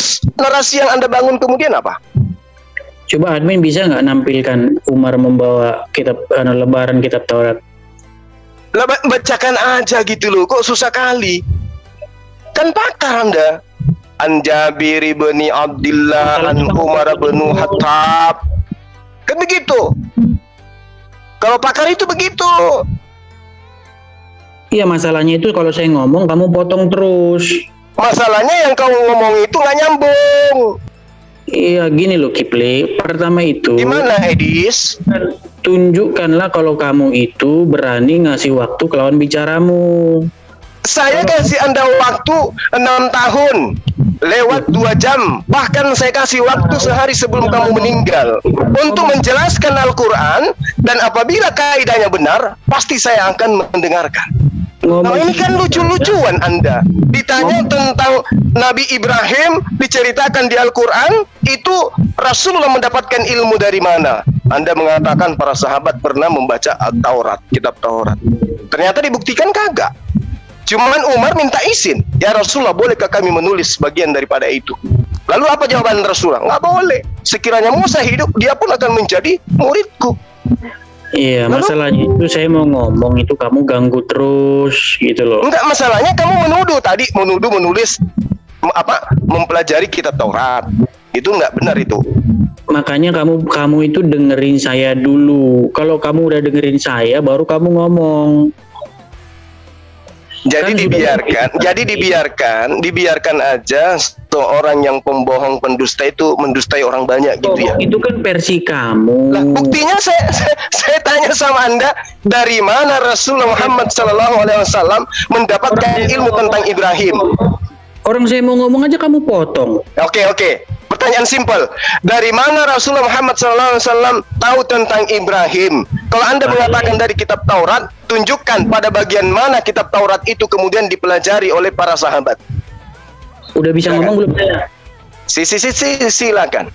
Terus narasi yang Anda bangun kemudian apa? Coba admin bisa nggak nampilkan Umar membawa kitab lembaran kitab Taurat? Bacakan aja gitu loh, kok susah kali. Kan pakar Anda. An Jabir bin Abdullah an Umar bin Khattab. Kan begitu. Kalau pakar itu begitu. Iya, masalahnya itu kalau saya ngomong kamu potong terus. Masalahnya yang kamu ngomong itu nggak nyambung. Iya, gini loh Kipli. Pertama itu, Gimana Edis? tunjukkanlah kalau kamu itu berani ngasih waktu ke lawan bicaramu. Saya kasih Anda waktu 6 tahun lewat 2 jam, bahkan saya kasih waktu sehari sebelum kamu meninggal untuk menjelaskan Al-Quran, dan apabila kaidahnya benar pasti saya akan mendengarkan. Nah, ini kan lucu-lucuan Anda. Ditanya tentang Nabi Ibrahim, diceritakan di Al-Quran, itu Rasulullah mendapatkan ilmu dari mana? Anda mengatakan para sahabat pernah membaca Taurat, kitab Taurat. Ternyata dibuktikan kagak. Cuman Umar minta izin, ya Rasulullah, bolehkah kami menulis bagian daripada itu? Lalu apa jawaban Rasulullah? Nggak boleh. Sekiranya Musa hidup, dia pun akan menjadi muridku. Iya, Lalu, masalahnya itu saya mau ngomong itu kamu ganggu terus gitu loh. enggak, masalahnya kamu menuduh tadi, menulis mempelajari kitab Taurat. Itu enggak benar itu. Makanya kamu itu dengerin saya dulu. Kalau kamu udah dengerin saya, baru kamu ngomong. Jadi dibiarkan aja seorang yang pembohong, pendusta itu mendustai orang banyak gitu ya. Itu kan versi kamu. Lah, buktinya saya tanya sama Anda, dari mana Rasulullah Muhammad SAW mendapatkan ilmu tentang Ibrahim? Orang saya mau ngomong aja kamu potong. Oke. Pertanyaan simpel. Dari mana Rasulullah Muhammad SAW tahu tentang Ibrahim? Kalau Anda mengatakan dari kitab Taurat, tunjukkan pada bagian mana kitab Taurat itu kemudian dipelajari oleh para sahabat. Udah bisa ngomong belum saya? Silakan.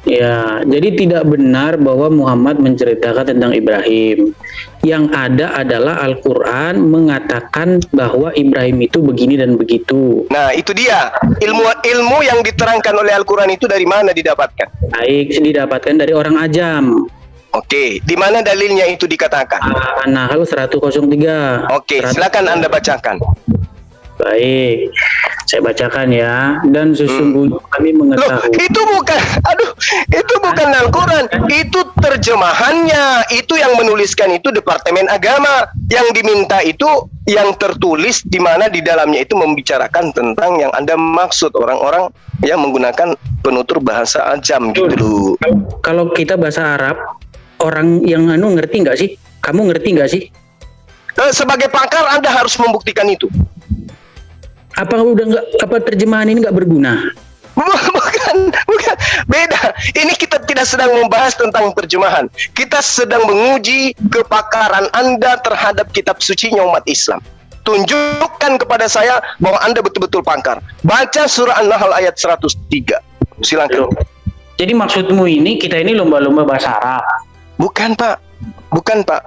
Ya, jadi tidak benar bahwa Muhammad menceritakan tentang Ibrahim. Yang ada adalah Al-Quran mengatakan bahwa Ibrahim itu begini dan begitu. Nah, itu dia. Ilmu yang diterangkan oleh Al-Quran itu dari mana didapatkan? Baik, didapatkan dari orang ajam. Oke, di mana dalilnya itu dikatakan? An-Nahl 103. Oke, silakan Anda bacakan. Baik, saya bacakan ya. Dan sesungguhnya kami mengetahui. Loh, itu bukan Al-Quran, itu terjemahannya. Itu yang menuliskan itu Departemen Agama. Yang diminta itu yang tertulis, di mana di dalamnya itu membicarakan tentang yang Anda maksud, orang-orang yang menggunakan penutur bahasa ajam gitu loh. Kalau kita bahasa Arab, orang yang ngerti nggak sih? Kamu ngerti nggak sih? Sebagai pakar Anda harus membuktikan itu. Apa terjemahan ini nggak berguna? Bukan, beda. Ini kita tidak sedang membahas tentang terjemahan. Kita sedang menguji kepakaran Anda terhadap kitab sucinya umat Islam. Tunjukkan kepada saya bahwa Anda betul-betul pakar. Baca surah An-Nahl ayat 103. Silakan. Jadi maksudmu ini kita ini lomba-lomba bahasa Arab? Bukan Pak,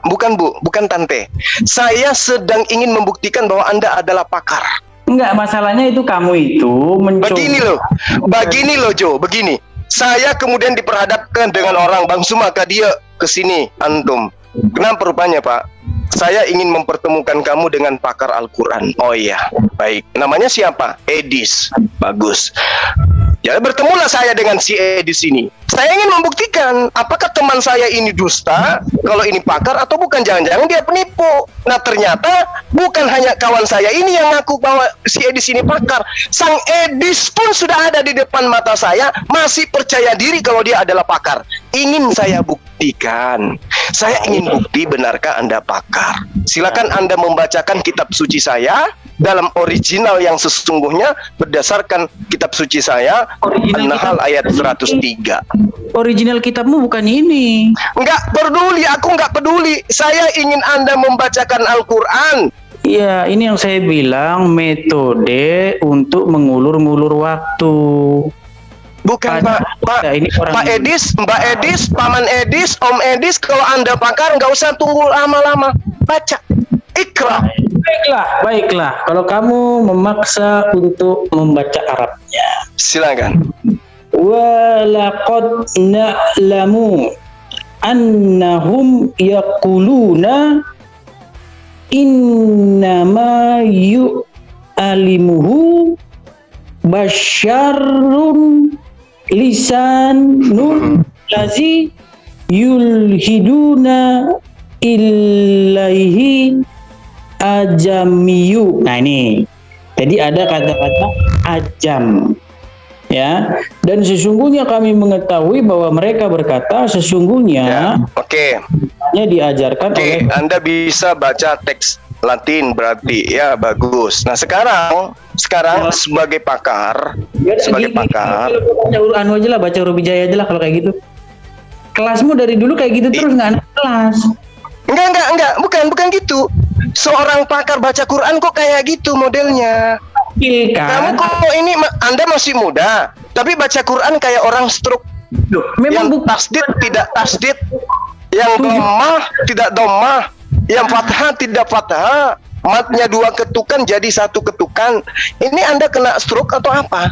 bukan Bu, bukan Tante. Saya sedang ingin membuktikan bahwa Anda adalah pakar. Enggak, masalahnya itu kamu itu mencoba. Begini loh Jo, begini. Saya kemudian diperhadapkan dengan orang, Bang Sumaka dia kesini, antum. Kenapa rupanya Pak? Saya ingin mempertemukan kamu dengan pakar Al-Quran. Oh iya, baik. Namanya siapa? Edis. Bagus. Ya, bertemulah saya dengan si Edis ini. Saya ingin membuktikan apakah teman saya ini dusta, kalau ini pakar, atau bukan, jangan-jangan dia penipu. Nah, ternyata bukan hanya kawan saya ini yang ngaku bahwa si Edis ini pakar. Sang Edis pun sudah ada di depan mata saya, masih percaya diri kalau dia adalah pakar. Ingin saya buktikan. Saya ingin bukti, benarkah Anda pakar? Silakan Anda membacakan kitab suci saya dalam original yang sesungguhnya berdasarkan kitab suci saya, An-Nahl ayat 103. Original kitabmu bukan ini. Enggak peduli, aku enggak peduli. Saya ingin Anda membacakan Al-Quran. Iya, ini yang saya bilang metode untuk mengulur-ngulur waktu. Bukan Pak Edis, Mbak Edis, Paman Edis, Om Edis, kalau Anda pakar nggak usah tunggu lama-lama. Baca, Iqra. Baiklah. Kalau kamu memaksa untuk membaca Arabnya. Silakan. Wa laqad na'lamu annahum yaquluna innama yu'alimuhu basyarun lisanun lazi yulhiduna ilaihi ajamiyu. Nah ini, jadi ada kata-kata ajam, ya. Dan sesungguhnya kami mengetahui bahwa mereka berkata sesungguhnya Oke. diajarkan oleh. Anda bisa baca teks Latin berarti ya, bagus. Nah sekarang sebagai pakar, Anu aja lah, baca huruf hijaya aja lah kalau kayak gitu. Kelasmu dari dulu kayak gitu terus, nggak ada kelas. Enggak, bukan gitu. Seorang pakar baca Quran kok kayak gitu modelnya. Kamu kok ini, Anda masih muda, tapi baca Quran kayak orang stroke. Memang yang tasdid tidak tasdid, yang domah tidak domah, yang fathah tidak fathah, matnya 2 ketukan jadi 1 ketukan. Ini Anda kena stroke atau apa?